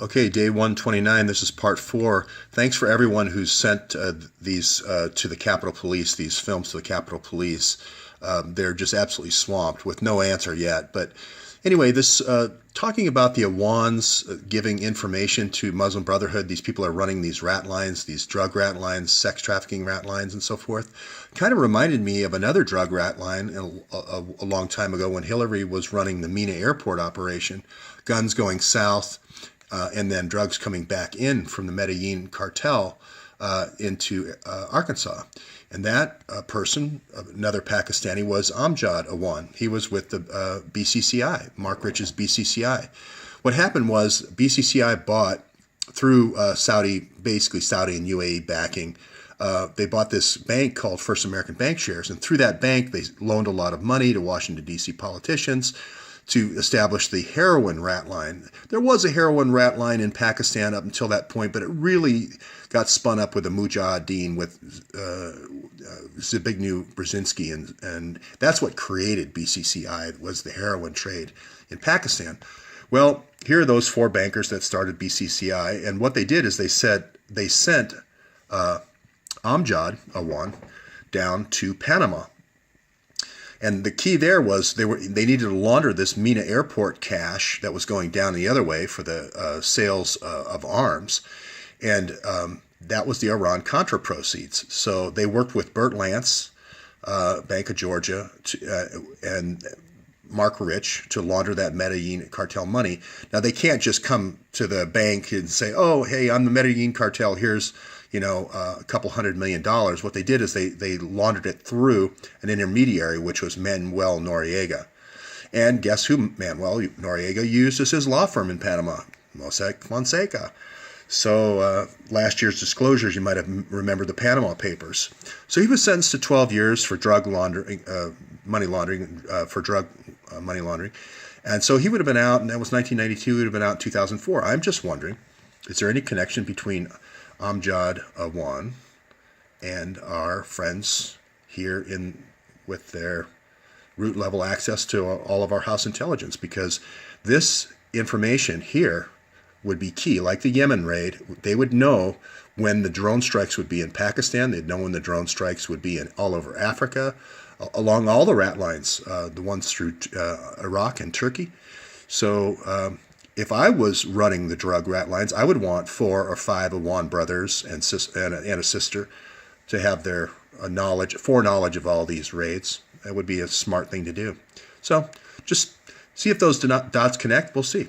Okay, day 129, this is part 4. Thanks for everyone who's sent these to the Capitol Police, these films to the Capitol Police. They're just absolutely swamped with no answer yet. But anyway, this talking about the Awans giving information to Muslim Brotherhood. These people are running these rat lines, these drug rat lines, sex trafficking rat lines, and so forth. Kind of reminded me of another drug rat line a long time ago when Hillary was running the Mina Airport operation. Guns going south. And then drugs coming back in from the Medellin cartel into Arkansas. And that person, another Pakistani, was Amjad Awan. He was with the BCCI, Mark Rich's BCCI. What happened was BCCI bought, through Saudi, basically Saudi and UAE backing, they bought this bank called First American Bank Shares. And through that bank, they loaned a lot of money to Washington, D.C. politicians to establish the heroin rat line. There was a heroin rat line in Pakistan up until that point, but it really got spun up with the Mujahideen with Zbigniew Brzezinski, and that's what created BCCI, was the heroin trade in Pakistan. Well, here are those 4 bankers that started BCCI, and what they did is they sent Amjad Awan down to Panama. And the key there was they needed to launder this Mina Airport cash that was going down the other way for the sales of arms, and that was the Iran-Contra proceeds. So they worked with Burt Lance, Bank of Georgia, and Mark Rich to launder that Medellin cartel money. Now they can't just come to the bank and say, "Oh, hey, I'm the Medellin cartel. Here's a couple $100 million." What they did is they laundered it through an intermediary, which was Manuel Noriega. And guess who Manuel Noriega used as his law firm in Panama? Mossack Fonseca. So last year's disclosures, you might have remembered the Panama Papers. So he was sentenced to 12 years for drug laundering, money laundering, money laundering. And so he would have been out, and that was 1992, he would have been out in 2004. I'm just wondering, is there any connection between Amjad Awan and our friends here with their root level access to all of our house intelligence? Because this information here would be key. Like the Yemen raid, they would know when the drone strikes would be in Pakistan. They'd know when the drone strikes would be in all over Africa, along all the rat lines, the ones through Iraq and Turkey. So if I was running the drug rat lines, I would want 4 or 5 Awan brothers and a sister to have their foreknowledge of all these raids. That would be a smart thing to do. So just see if those dots connect. We'll see.